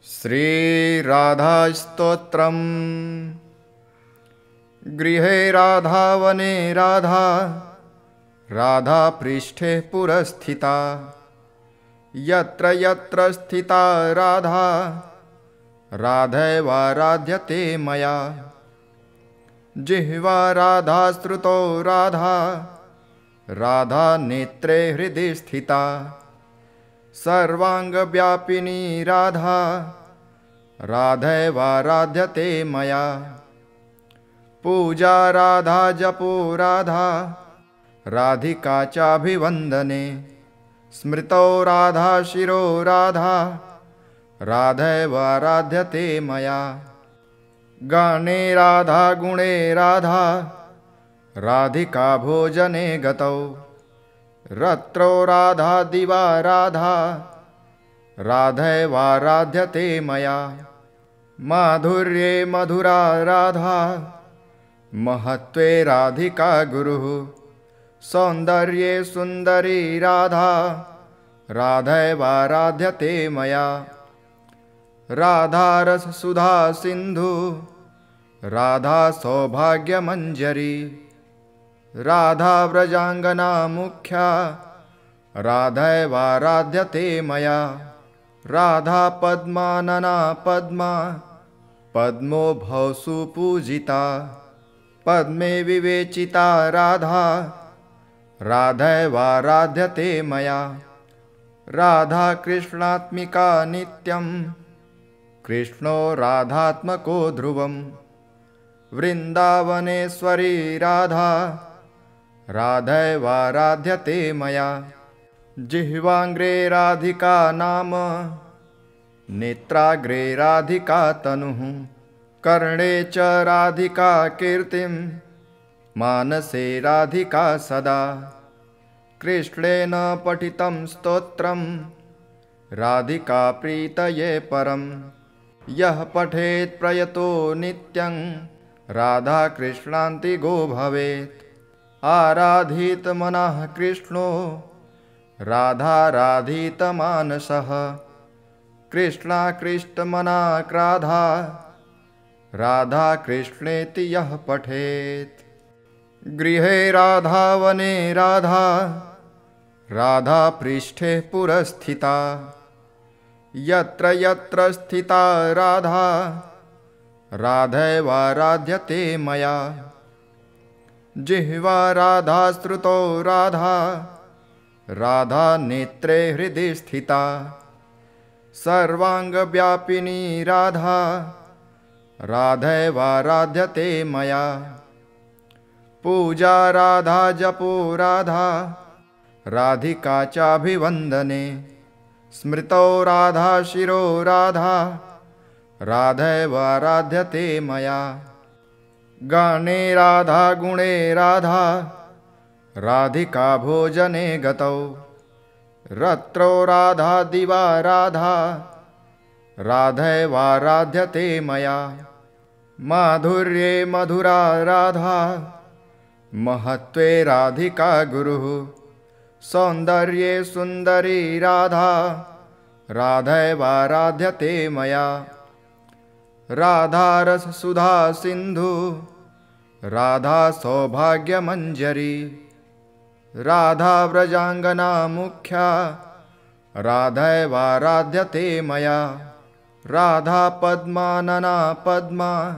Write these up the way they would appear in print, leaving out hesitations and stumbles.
श्रीराधास्तोत्रम्। गृहे राधा वने राधा, राधा पृष्ठे पुरस्थिता। यत्र यत्र स्थिता राधा, राधैवाराध्यते मया। जिह्वा राधा श्रुतौ राधा, राधा नेत्रे हृदि स्थिता। सर्वांगव्यापिनी राधा, राधैवाराध्यते मया। पूजा राधा जपो राधा, राधिका चाभिवन्दने। स्मृतौ राधा शिरो राधा, राधैवाराध्यते मया। गाने राधा गुणे राधा, राधिका भोजने गतौ। रात्रौ राधा दिवा राधा, राधैवाराध्यते मया। माधुर्ये मधुरा राधा, महत्त्वे राधिका गुरुः। सौन्दर्ये सुन्दरी राधा, राधैवाराध्यते मया। राधा रस सुधा सिन्धु, राधा सौभाग्यमञ्जरी। राधा व्रजाङ्गना मुख्या, राधैवाराध्यते मया। राधा पद्मानना पद्मा, पद्मोभौ सुपूजिता। पद्मे विवेचिता राधा, राधैवाराध्यते मया। राधा कृष्णात्मिका नित्यं, कृष्णो राधात्मको ध्रुवम्। वृन्दावनेश्वरी राधा, राधैवाराध्यते मया। जिह्वाग्रे राधिका नाम, नेत्राग्रे राधिका तनुः। कर्णे च राधिका कीर्तिं, मानसे राधिका सदा। कृष्णेन पठितं स्तोत्रं, राधिका प्रीतये परम्। यः पठेत् प्रयतो नित्यं, राधा कृष्णान्तिगो भवेत्। आराधित मनः कृष्णो, राधाराधित मानसः। कृष्णाकृष्ट मनाक् राधा, राधा कृष्णेति यः पठेत्। गृहे राधा वने राधा, राधा पृष्ठे पुरस्थिता। यत्र यत्र स्थिता राधा, राधैवाराध्यते मया। जिह्वा राधा श्रुतौ राधा, राधा नेत्रे हृदि स्थिता। सर्वांगव्यापिनी राधा, राधैवाराध्यते मया। पूजा राधा जपो राधा, राधिका चाभिवन्दने। स्मृतौ राधा शिरो राधा, राधैवाराध्यते मया। गाने राधा गुणे राधा, राधिका भोजने गतौ। रात्रौ राधा दिवा राधा, राधैवाराध्यते मया। माधुर्ये मधुरा राधा, महत्त्वे राधिका गुरुः। सौन्दर्ये सुन्दरी राधा, राधैवाराध्यते मया। राधा रस सुधा सिन्धु, राधा सौभाग्यमञ्जरी। राधा व्रजाङ्गना मुख्या, राधैवाराध्यते मया। राधा पद्मानना पद्मा,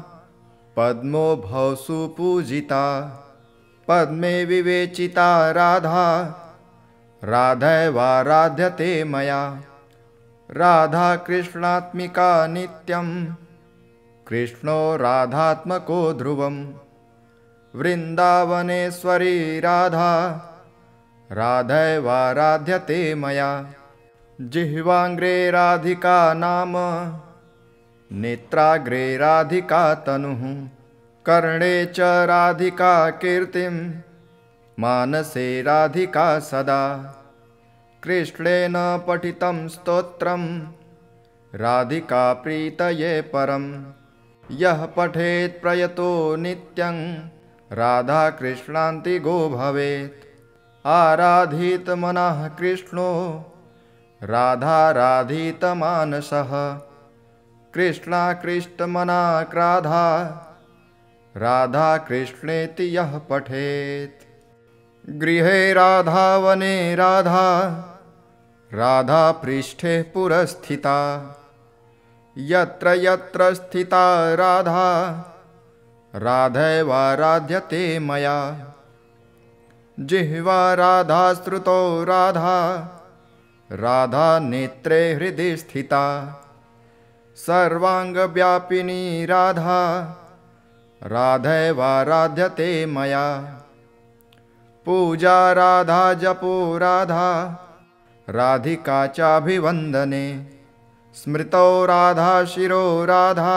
पद्मोभौ सुपूजिता। पद्मे विवेचिता राधा, राधैवाराध्यते मया। राधा कृष्णात्मिका नित्यं, कृष्णो राधात्मको ध्रुवम्। वृन्दावनेश्वरी राधा, राधैवाराध्यते मया। जिह्वाग्रे राधिका नाम, नेत्राग्रे राधिका तनुः। कर्णे च राधिका कीर्तिं, मानसे राधिका सदा। कृष्णेन पठितं स्तोत्रं, राधिका प्रीतये परम्। यः पठेत् प्रयतो नित्यं, राधा कृष्णान्तिगो भवेत्। आराधित मनः कृष्णो, राधाराधित मानसः। कृष्णाकृष्टमनाक्राधा राधा कृष्णेति यः पठेत्। गृहे राधा वने राधा राधा पृष्ठे पुरस्थिता यत्र यत्र स्थिता राधा राधैवाराध्यते मया। जिह्वा राधा श्रुतौ राधा राधा नेत्रे हृदि स्थिता सर्वांगव्यापिनी राधा राधैवाराध्यते मया। पूजा राधा जपो राधा राधिका चाभिवन्दने स्मृतौ राधा शिरो राधा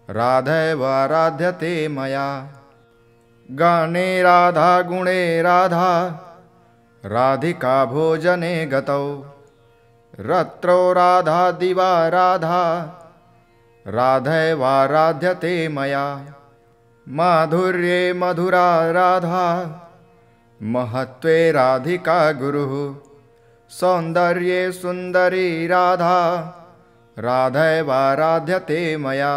राधैवाराध्यते मया। गाने राधा गुणे राधा राधिका भोजने गतौ रात्रौ राधा दिवा राधा राधैवाराध्यते मया। माधुर्ये मधुरा राधा महत्त्वे राधिका गुरुः सौन्दर्ये सुन्दरी राधा राधैवाराध्यते मया।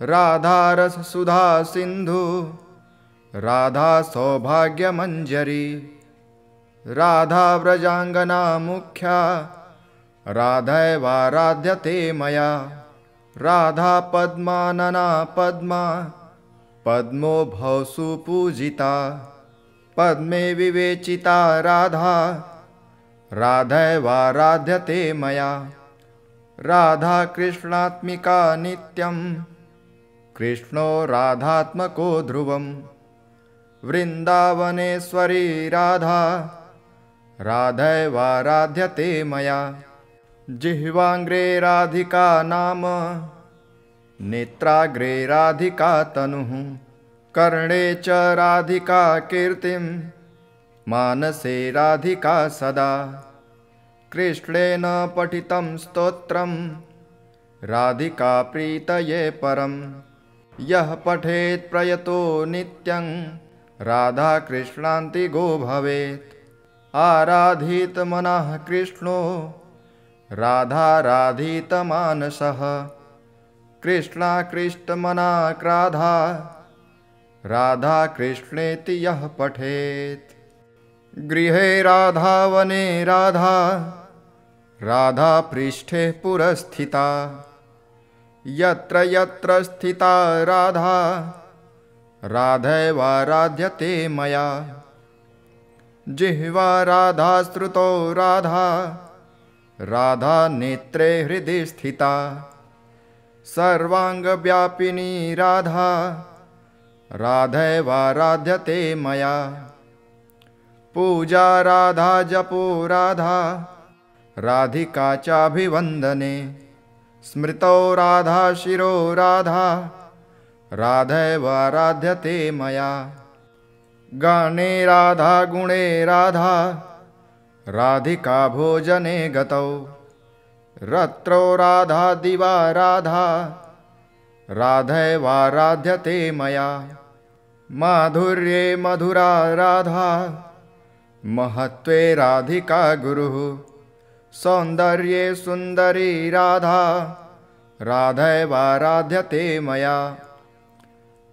राधा रस सुधा सिन्धु राधा सौभाग्यमञ्जरी राधा व्रजाङ्गना मुख्या राधैवाराध्यते मया। राधा पद्मानना पद्मा पद्मो भवसु पूजिता पद्मे विवेचिता राधा राधैवाराध्यते मया। राधा कृष्णात्मिका नित्यं कृष्णो राधात्मको ध्रुवं वृन्दावनेश्वरी राधा राधैवाराध्यते मया। जिह्वाग्रे राधिका नाम नेत्राग्रे राधिका तनुः कर्णे च राधिका कीर्तिं मानसे राधिका सदा। कृष्णेन पठितं स्तोत्रं राधिका प्रीतये परं यः पठेत् प्रयतो नित्यं राधा कृष्णान्तिगो भवेत्। आराधित मनः कृष्णो राधाराधित मानसः कृष्णाकृष्टमनाक्राधा राधा कृष्णेति यः पठेत्। गृहे राधा वने राधा राधा पृष्ठे पुरस्थिता यत्र यत्र स्थिता राधा राधैवाराध्यते मया। जिह्वा राधा श्रुतौ राधा राधा नेत्रे हृदि स्थिता सर्वांगव्यापिनी राधा राधैवाराध्यते मया। पूजा राधा जपो राधा राधिका चाभिवन्दने स्मृतौ राधा शिरो राधा राधैवाराध्यते मया। गाने राधा गुणे राधा राधिका भोजने गतौ रात्रौ राधा दिवा राधा राधैवाराध्यते मया। माधुर्ये मधुरा राधा महत्त्वे राधिका गुरुः सौन्दर्ये सुन्दरी राधा राधैवाराध्यते मया।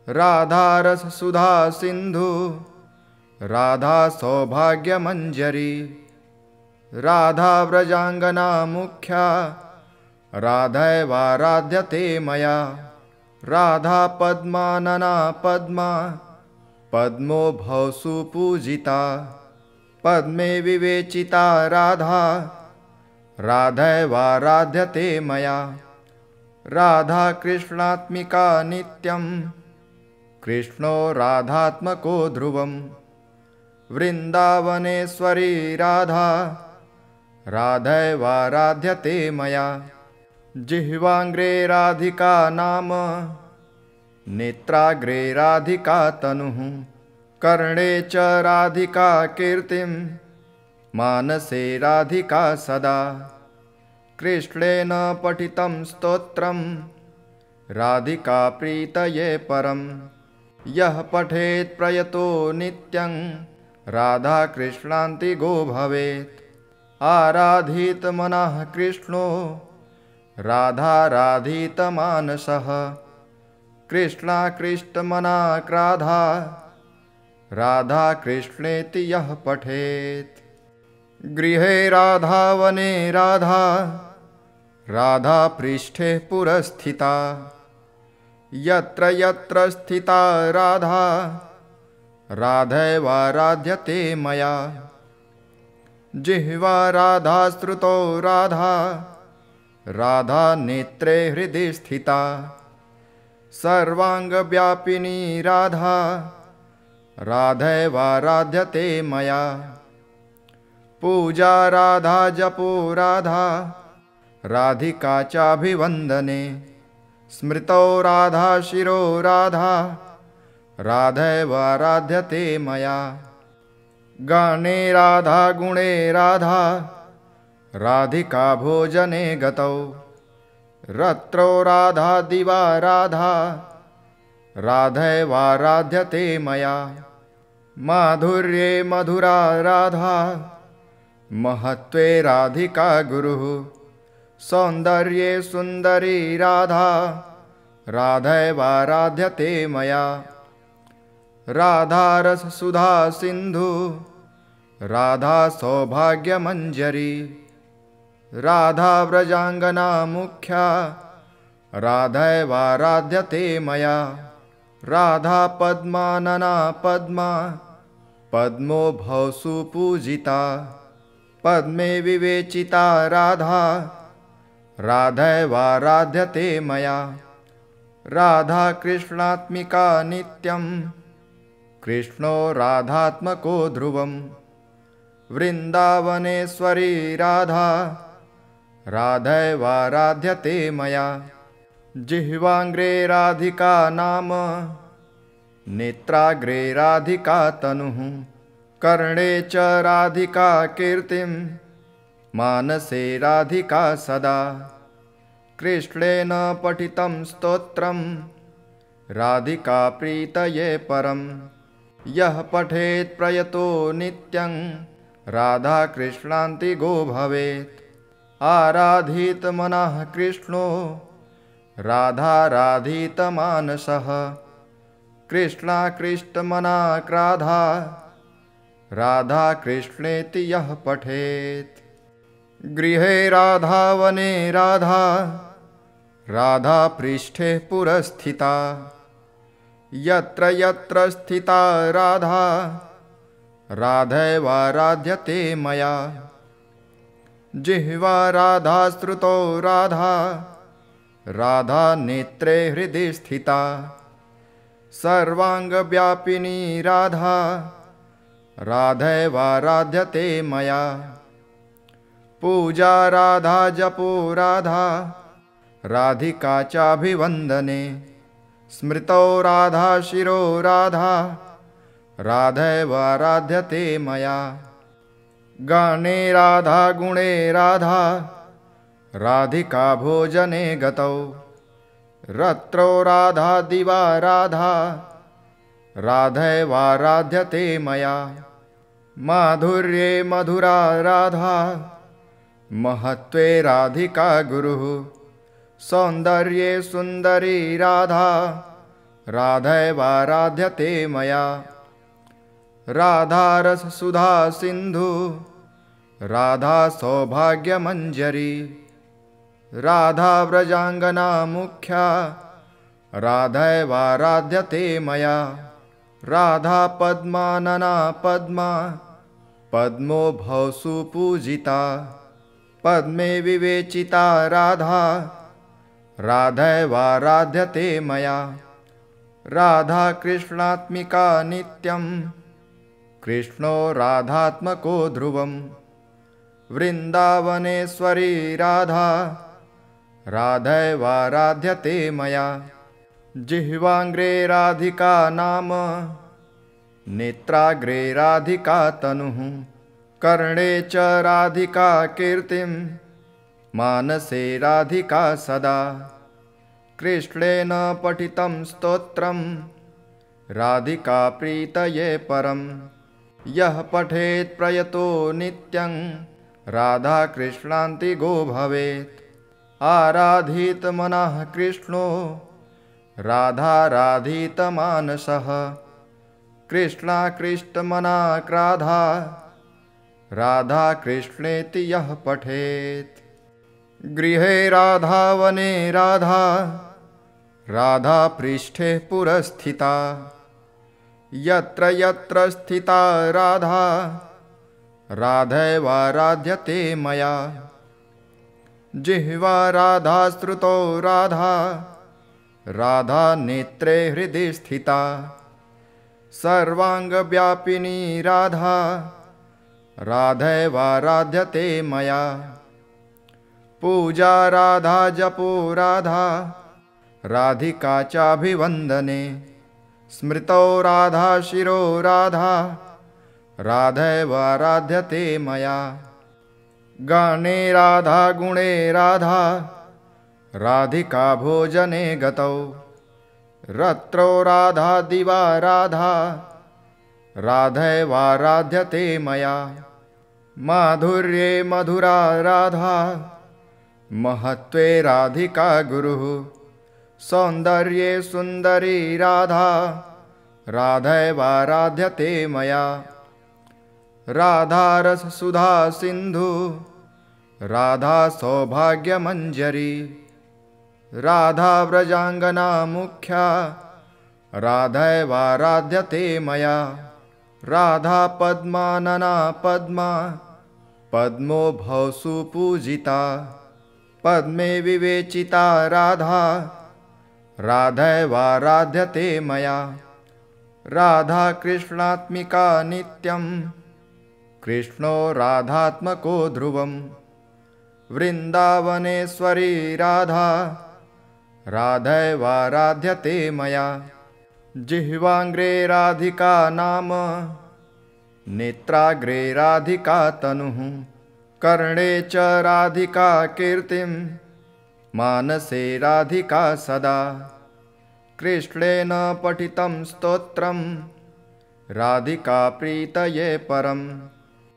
राधा रस सुधा सिन्धु राधा सौभाग्यमञ्जरी राधा व्रजाङ्गना मुख्या राधैवाराध्यते मया। राधा पद्मानना पद्मा पद्मो भवसु पूजिता पद्मे विवेचिता राधा राधैवाराध्यते मया। राधा कृष्णात्मिका नित्यं कृष्णो राधात्मको ध्रुवं वृन्दावनेश्वरी राधा राधैवाराध्यते मया। जिह्वाग्रे राधिका नाम नेत्राग्रे राधिका तनुः कर्णे च राधिका कीर्तिं मानसे राधिका सदा। कृष्णेन पठितं स्तोत्रं राधिका प्रीतये परं यः पठेत् प्रयतो नित्यं राधा कृष्णान्तिगो भवेत्। आराधित मनः कृष्णो राधाराधितमानसः कृष्णाकृष्टमनाक्राधा राधा कृष्णेति यः पठेत्। गृहे राधा वने राधा राधा पृष्ठे पुरस्थिता यत्र यत्र स्थिता राधा राधैवाराध्यते मया। जिह्वा राधा श्रुतौ राधा राधा नेत्रे हृदि स्थिता सर्वांगव्यापिनी राधा राधैवाराध्यते मया। पूजा राधा जपो राधा राधिका चाभिवन्दने स्मृतौ राधा शिरो राधा राधैवाराध्यते मया। गाने राधा गुणे राधा राधिका भोजने गतौ रात्रौ राधा दिवा राधा राधैवाराध्यते मया। माधुर्ये मधुरा राधा महत्त्वे राधिका गुरुः सौन्दर्ये सुन्दरी राधा राधैवाराध्यते मया। राधा रस सुधा सिंधु राधा सौभाग्यमंजरी राधा व्रजांगना मुख्या राधैवाराध्यते मया। राधा पद्मानना पद्मा पद्मो भवसु पूजिता पद्मे विवेचिता राधा राधैवाराध्यते मया। राधा कृष्णात्मिका नित्यं कृष्णो राधात्मको ध्रुवं वृन्दावनेश्वरी राधा राधैवाराध्यते मया। जिह्वाग्रे राधिका नाम नेत्राग्रे राधिका तनुः कर्णे च राधिका कीर्तिं मानसे राधिका सदा। कृष्णेन पठितं स्तोत्रं राधिका प्रीतये परं यः पठेत् प्रयतो नित्यं राधा कृष्णान्तिगो भवेत्। आराधित मनः कृष्णो राधाराधितमानसः कृष्णाकृष्टमनाक्राधा राधा कृष्णेति यः पठेत्। गृहे राधा वने राधा राधा पृष्ठे पुरस्थिता यत्र यत्र स्थिता राधा राधैवाराध्यते मया। जिह्वा राधा श्रुतौ राधा राधा नेत्रे हृदि स्थिता सर्वांगव्यापिनी राधा राधैवाराध्यते मया। पूजा राधा जपो राधा राधिका चाभिवन्दने स्मृतौ राधा शिरो राधा राधैवाराध्यते मया। गाने राधा गुणे राधा राधिका भोजने गतौ रात्रौ राधा दिवा राधा राधैवाराध्यते मया। माधुर्ये मधुरा राधा महत्त्वे राधिका गुरुः सौन्दर्ये सुन्दरी राधा राधैवाराध्यते मया। राधा रस सुधा सिंधु राधा सौभाग्यमंजरी राधा व्रजांगना मुख्या राधैवाराध्यते मया। राधा पद्मानना पद्मा पद्मो भवसु पूजिता पद्मे विवेचिता राधा राधैवाराध्यते मया। राधा कृष्णात्मिका नित्यं कृष्णो राधात्मको ध्रुवं वृन्दावनेश्वरी राधा राधैवाराध्यते मया। जिह्वाग्रे राधिका नाम नेत्राग्रे राधिका तनुः कर्णे च राधिका कीर्तिं मानसे राधिका सदा। कृष्णेन पठितं स्तोत्रं राधिका प्रीतये परं यः पठेत् प्रयतो नित्यं राधा कृष्णान्तिगो भवेत्। आराधितमनः कृष्णो राधाराधितमानसः कृष्णाकृष्टमनाक्राधा राधा कृष्णेति यः पठेत्। गृहे राधा वने राधा राधा पृष्ठे पुरस्थिता यत्र यत्र स्थिता राधा राधैवाराध्यते मया। जिह्वा राधा श्रुतौ राधा राधा नेत्रे हृदि स्थिता सर्वांगव्यापिनी राधा राधैवाराध्यते मया। पूजा राधा जपो राधा राधिका चाभिवन्दने स्मृतौ राधा शिरो राधा राधैवाराध्यते मया। गाने राधा गुणे राधा राधिका भोजने गतौ रात्रौ राधा दिवा राधा राधैवाराध्यते मया। माधुर्ये मधुरा राधा महत्त्वे राधिका गुरुः सौन्दर्ये सुन्दरी राधा राधैवाराध्यते मया। राधा रस सुधा सिंधु राधा सौभाग्यमंजरी राधा व्रजांगना मुख्या राधैवाराध्यते मया। राधा पद्मानना पद्मा पद्मो भवसु पूजिता पद्मे विवेचिता राधा राधैवाराध्यते मया। राधा कृष्णात्मिका नित्यं कृष्णो राधात्मको ध्रुवं वृन्दावनेश्वरी राधा राधैवाराध्यते मया। जिह्वाग्रे राधिका नाम नेत्राग्रे राधिका तनुः कर्णे च राधिका कीर्तिं मानसे राधिका सदा। कृष्णेन पठितं स्तोत्रं राधिका प्रीतये परं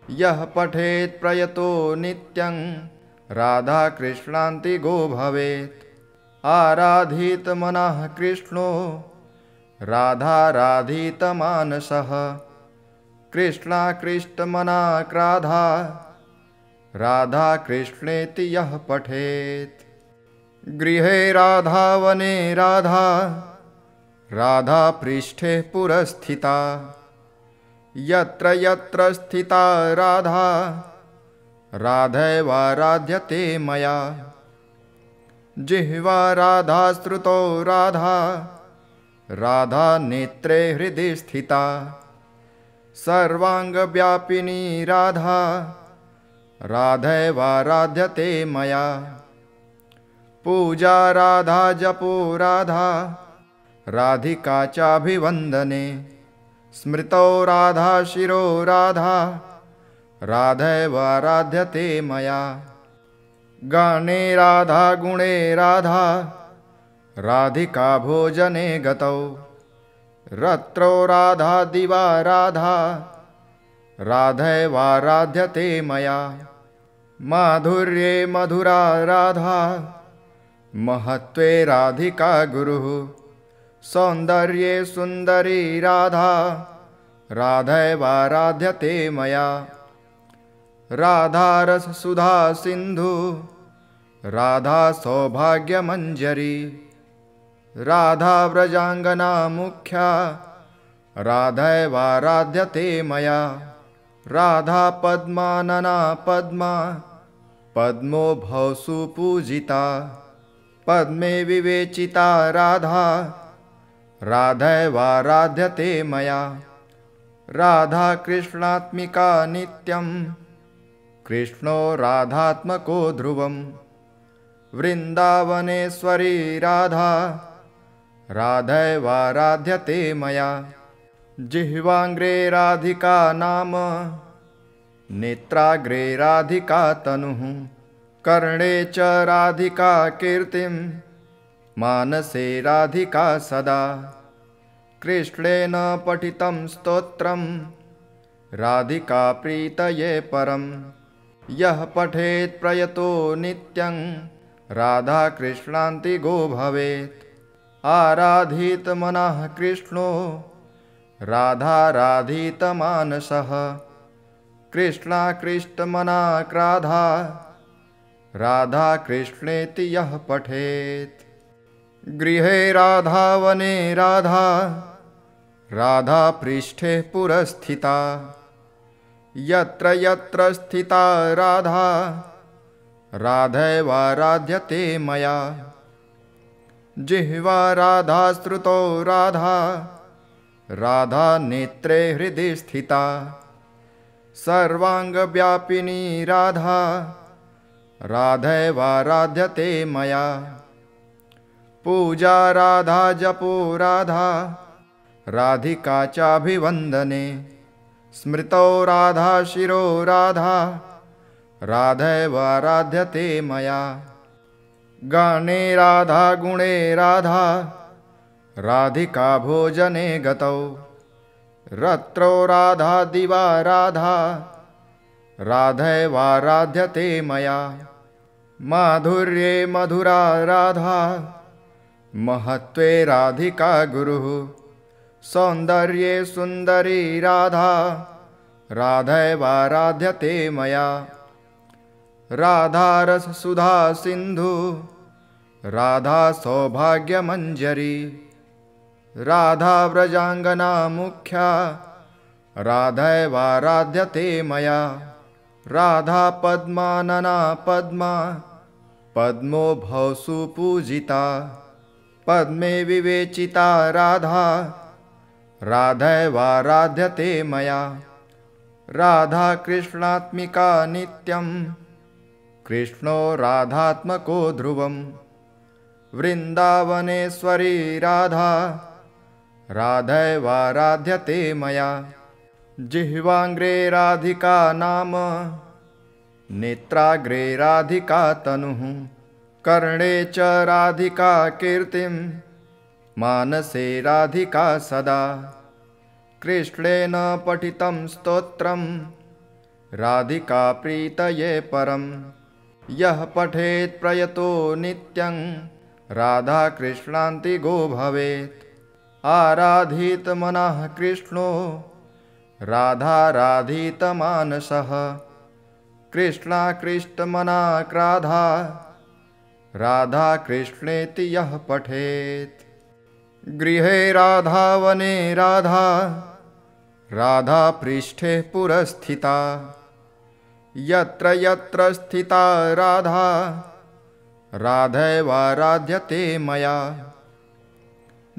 यः पठेत् प्रयतो नित्यं राधा कृष्णान्तिगो भवेत्। आराधितमनः कृष्णो राधाराधितमानसः कृष्णाकृष्टमनाक्राधा राधा कृष्णेति यः पठेत्। गृहे राधा वने राधा राधा पृष्ठे पुरस्थिता यत्र यत्र स्थिता राधा राधैवाराध्यते मया। जिह्वा राधा श्रुतौ राधा राधा नेत्रे हृदि स्थिता सर्वांगव्यापिनी राधा राधैवाराध्यते मया। पूजा राधा जपो राधा राधिका चाभिवन्दने स्मृतौ राधा शिरो राधा राधैवाराध्यते मया। गाने राधा गुणे राधा राधिका भोजने गतौ रात्रौ राधा दिवा राधा राधैवाराध्यते मया। माधुर्ये मधुरा राधा महत्त्वे राधिका गुरुः सौन्दर्ये सुन्दरी राधा राधैवाराध्यते मया। राधा रस सुधा सिंधु राधा सौभाग्यमंजरी राधा व्रजांगना मुख्या राधैवाराध्यते मया। राधा पद्मानना पद्मा पद्मो भवसु पूजिता पद्मे विवेचिता राधा राधैवाराध्यते मया। राधा कृष्णात्मिका नित्यं कृष्णो राधात्मको ध्रुवं वृन्दावनेश्वरी राधा राधैवाराध्यते मया। जिह्वाग्रे राधिका नाम नेत्राग्रे राधिका तनुः कर्णे च राधिका कीर्तिं मानसे राधिका सदा। कृष्णेन पठितं स्तोत्रं राधिका प्रीतये परं यः पठेत् प्रयतो नित्यं राधाकृष्णान्तिगो भवेत्। आराधितमनः कृष्णो राधाराधितमानसः। कृष्णाकृष्टमनाक्राधा राधाकृष्णेति यः पठेत्। गृहे राधा वने राधा राधापृष्ठे पुरस्थिता। यत्र यत्र स्थिता राधा राधैवाराध्यते मया। जिह्वा राधा श्रुतौ राधा राधा नेत्रे हृदि स्थिता। सर्वांगव्यापिनी राधा राधैवाराध्यते मया। पूजा राधा जपो राधा राधिका चाभिवन्दने। स्मृतौ राधा शिरो राधा राधैवाराध्यते मया। गाने राधा गुणे राधा राधिका भोजने गतौ। रात्रौ राधा दिवा राधा राधैवाराध्यते मया। माधुर्ये मधुरा राधा महत्त्वे राधिका गुरुः। सौन्दर्ये सुन्दरी राधा राधैवाराध्यते मया। राधा रस सुधा सिंधु राधा सौभाग्यमंजरी। राधा व्रजांगना मुख्या राधैवाराध्यते मया। राधा पद्मानना पद्मा पद्मो भवसु पूजिता। पद्मे विवेचिता राधा राधैवाराध्यते मया। राधा कृष्णात्मिका नित्यं कृष्णो राधात्मको ध्रुवम्। वृन्दावनेश्वरी राधा राधैवाराध्यते मया। जिह्वाग्रे राधिका नाम नेत्राग्रे राधिका तनुः। कर्णे च राधिका कीर्तिं मानसे राधिका सदा। कृष्णेन पठितं स्तोत्रं राधिका प्रीतये परम्। यः पठेत् प्रयतो नित्यं राधाकृष्णान्तिगो भवेत्। आराधितमनः कृष्णो राधाराधितमानसः। कृष्णाकृष्टमनाक्राधा राधाकृष्णेति यः पठेत्। गृहे राधा वने राधा राधापृष्ठे पुरस्थिता। यत्र यत्र स्थिता राधा राधैवाराध्यते मया।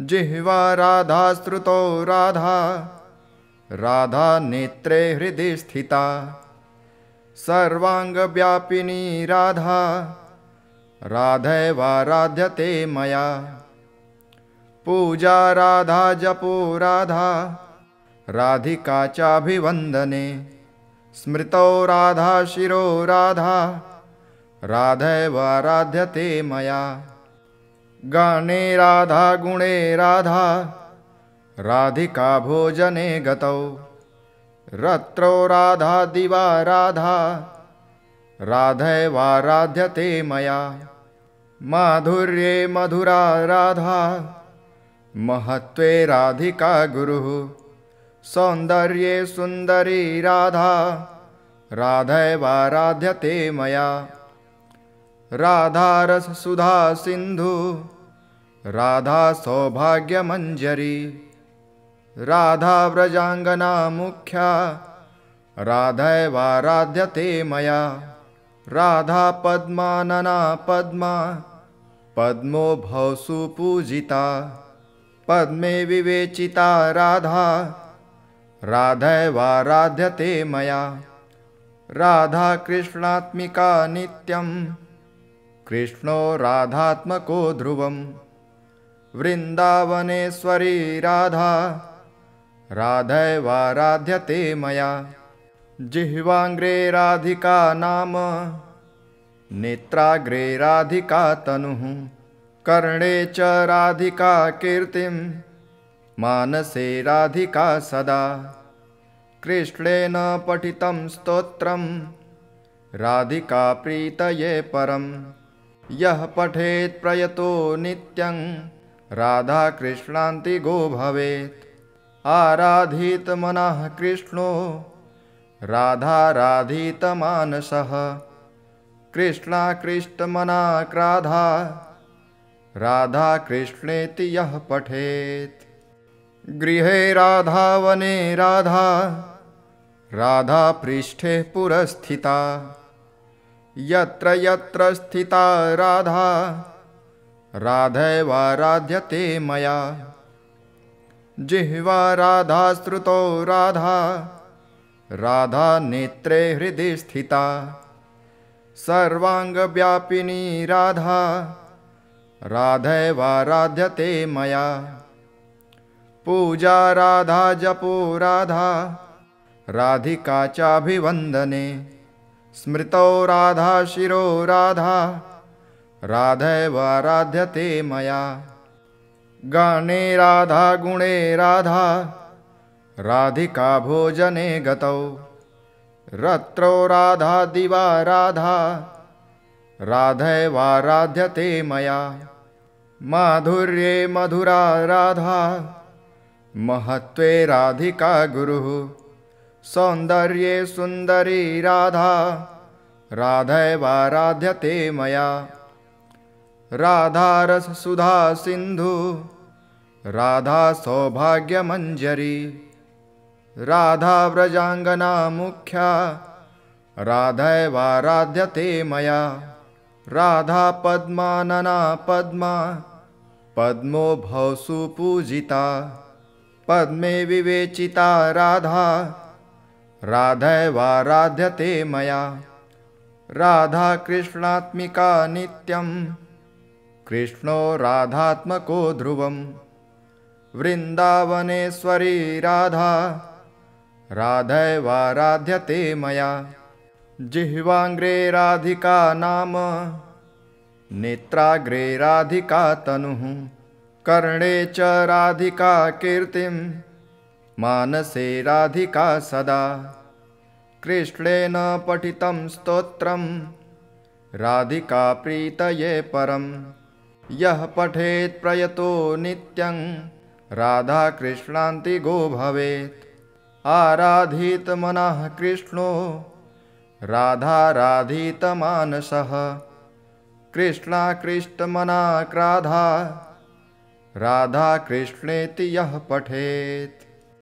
जिह्वा राधा श्रुतौ राधा राधा नेत्रे हृदि स्थिता। सर्वांगव्यापिनी राधा राधैवाराध्यते मया। पूजा राधा जपो राधा राधिका चाभिवन्दने। स्मृतौ राधा शिरो राधा राधैवाराध्यते मया। गाने राधा गुणे राधा राधिका भोजने गतौ। रात्रौ राधा दिवा राधा राधैवाराध्यते मया। माधुर्ये मधुरा राधा महत्त्वे राधिका गुरुः। सौन्दर्ये सुन्दरी राधा राधैवाराध्यते मया। राधा रस सुधा सिंधु राधा सौभाग्यमंजरी। राधा व्रजांगना मुख्या राधैवाराध्यते मया। राधा पद्मानना पद्मा पद्मो भवसु पूजिता। पद्मे विवेचिता राधा राधैवाराध्यते मया। राधा कृष्णात्मिका नित्यं कृष्णो राधात्मको ध्रुवम्। वृन्दावनेश्वरी राधा राधैवाराध्यते मया। जिह्वाग्रे राधिका नाम नेत्राग्रे राधिका तनुः। कर्णे च राधिका कीर्तिं मानसे राधिका सदा। कृष्णेन पठितं स्तोत्रं राधिका प्रीतये परम्। यः पठेत् प्रयतो नित्यं राधाकृष्णान्तिगो भवेत्। आराधितमनः कृष्णो राधाराधितमानसः। कृष्णाकृष्टमनाक्राधा राधाकृष्णेति यः पठेत्। गृहे राधा वने राधा राधापृष्ठे पुरस्थिता। यत्र यत्र स्थिता राधा राधैवाराध्यते मया। जिह्वा राधा श्रुतौ राधा राधा नेत्रे हृदि स्थिता। सर्वाङ्गव्यापिनी राधा राधैवाराध्यते मया। पूजा राधा जपो राधा राधिका चाभिवन्दने। स्मृतौ राधा शिरो राधा राधैवाराध्यते मया। गाने राधा गुणे राधा राधिका भोजने गतौ। रात्रौ राधा दिवा राधा राधैवाराध्यते मया। माधुर्ये मधुरा राधा महत्त्वे राधिका गुरुः। सौन्दर्ये सुन्दरी राधा राधैवाराध्यते मया। राधा रस सुधा सिन्धु राधा सौभाग्यमञ्जरी। राधा व्रजाङ्गना मुख्या राधैवाराध्यते मया। राधा पद्मानना पद्मा पद्मोभौ सुपूजिता। पद्मे विवेचिता राधा राधैवाराध्यते मया। राधा कृष्णात्मिका नित्यं कृष्णो राधात्मको ध्रुवं। वृन्दावनेश्वरी राधा राधैवाराध्यते मया। जिह्वाग्रे राधिका नाम नेत्राग्रे राधिका तनुः। कर्णे च राधिका कीर्तिं मानसे राधिका सदा। कृष्णेन पठितं स्तोत्रं राधिका प्रीतये परं। यः पठेत् प्रयतो नित्यं राधाकृष्णान्तिगो भवेत्। आराधितमनः कृष्णो राधाराधितमानसः। कृष्णाकृष्टमनाक्राधा राधाकृष्णेति यः पठेत्।